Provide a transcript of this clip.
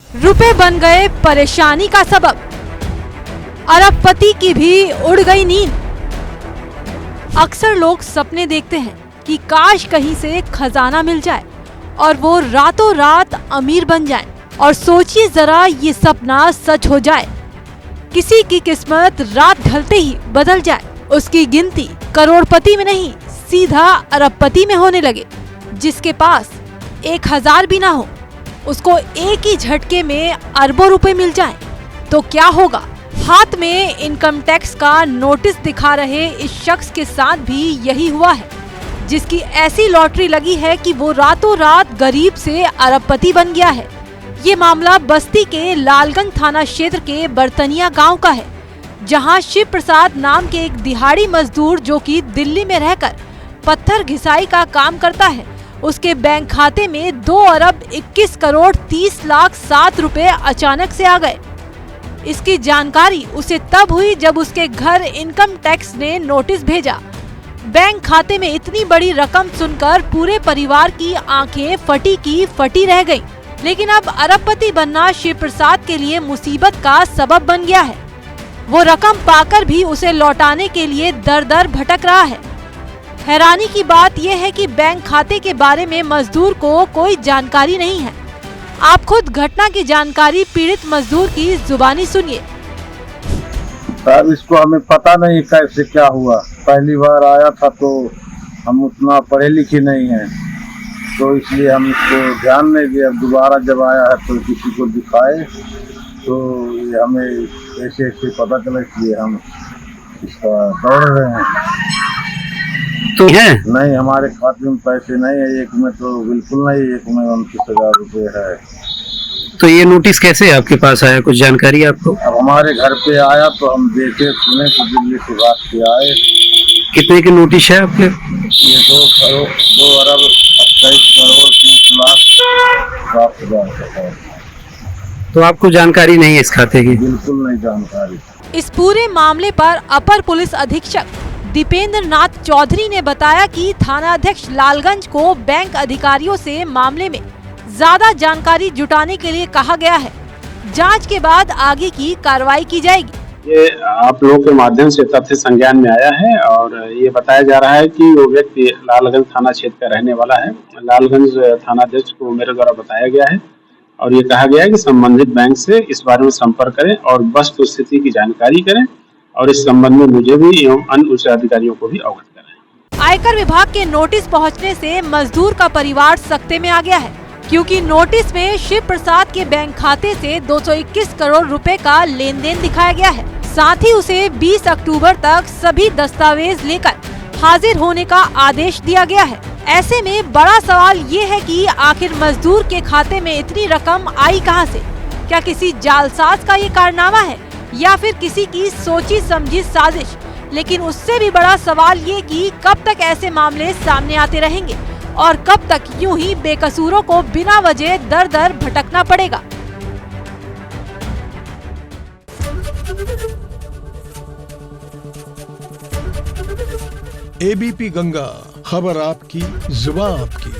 रुपए बन गए परेशानी का सबब, अरबपति की भी उड़ गई नींद। अक्सर लोग सपने देखते हैं कि काश कहीं से खजाना मिल जाए और वो रातों रात अमीर बन जाए। और सोचिए जरा ये सपना सच हो जाए, किसी की किस्मत रात ढलते ही बदल जाए, उसकी गिनती करोड़पति में नहीं सीधा अरबपति में होने लगे। जिसके पास 1000 भी ना हो, उसको एक ही झटके में अरबों रुपए मिल जाएं, तो क्या होगा। हाथ में इनकम टैक्स का नोटिस दिखा रहे इस शख्स के साथ भी यही हुआ है, जिसकी ऐसी लॉटरी लगी है कि वो रातों रात गरीब से अरबपति बन गया है। ये मामला बस्ती के लालगंज थाना क्षेत्र के बर्तनिया गांव का है, जहां शिव प्रसाद नाम के एक दिहाड़ी मजदूर जो कि दिल्ली में रहकर पत्थर घिसाई का काम करता है, उसके बैंक खाते में 2 अरब 21 करोड़ 30 लाख 7 रुपए अचानक से आ गए। इसकी जानकारी उसे तब हुई जब उसके घर इनकम टैक्स ने नोटिस भेजा। बैंक खाते में इतनी बड़ी रकम सुनकर पूरे परिवार की आंखें फटी की फटी रह गईं। लेकिन अब अरबपति बनना शिव प्रसाद के लिए मुसीबत का सबब बन गया है। वो रकम पाकर भी उसे लौटाने के लिए दर दर भटक रहा है। हैरानी की बात यह है कि बैंक खाते के बारे में मजदूर को कोई जानकारी नहीं है। आप खुद घटना की जानकारी पीड़ित मजदूर की जुबानी सुनिए। सर, इसको हमें पता नहीं कैसे क्या हुआ। पहली बार आया था तो हम उतना पढ़े लिखे नहीं हैं, तो इसलिए हम इसको ध्यान नहीं दिया। दोबारा जब आया है तो किसी को दिखाए तो ये हमें ऐसे ऐसे पता चला, इसलिए हम इसका दौड़ रहे हैं। तो है नहीं, हमारे खाते में पैसे नहीं है, एक में तो बिल्कुल नहीं, एक में 29,000 रुपये है। तो ये नोटिस कैसे आपके पास आया, कुछ जानकारी आपको? अब हमारे घर पे आया तो हम देखे सुने तो दिल्ली से बात के आए। कितने की नोटिस है आपके? ये 2 अरब 28 करोड़ 30 लाख 7 हजार का है। तो आपको जानकारी नहीं है इस खाते की? बिल्कुल नहीं जानकारी। इस पूरे मामले पर अपर पुलिस अधीक्षक दीपेंद्र नाथ चौधरी ने बताया कि थाना अध्यक्ष लालगंज को बैंक अधिकारियों से मामले में ज्यादा जानकारी जुटाने के लिए कहा गया है। जांच के बाद आगे की कार्रवाई की जाएगी। ये आप लोगों के माध्यम से तथ्य संज्ञान में आया है और ये बताया जा रहा है कि वो व्यक्ति लालगंज थाना क्षेत्र का रहने वाला है। लालगंज थाना अध्यक्ष को मेरे द्वारा बताया गया है और ये कहा गया है कि संबंधित बैंक से इस बारे में संपर्क करें और वस्तु स्थिति की जानकारी करें और इस संबंध में मुझे भी एवं अन्य उच्च अधिकारियों को भी अवगत करें। आयकर विभाग के नोटिस पहुंचने से मजदूर का परिवार सकते में आ गया है, क्योंकि नोटिस में शिव प्रसाद के बैंक खाते से 221 करोड़ रुपए का लेन देन दिखाया गया है। साथ ही उसे 20 अक्टूबर तक सभी दस्तावेज लेकर हाजिर होने का आदेश दिया गया है। ऐसे में बड़ा सवाल ये है कि आखिर मजदूर के खाते में इतनी रकम आई कहां से? क्या किसी जालसाज का ये कारनामा है या फिर किसी की सोची समझी साजिश? लेकिन उससे भी बड़ा सवाल ये कि कब तक ऐसे मामले सामने आते रहेंगे और कब तक यूं ही बेकसूरों को बिना वजह दर दर भटकना पड़ेगा। एबीपी गंगा, खबर आपकी, जुबान आपकी।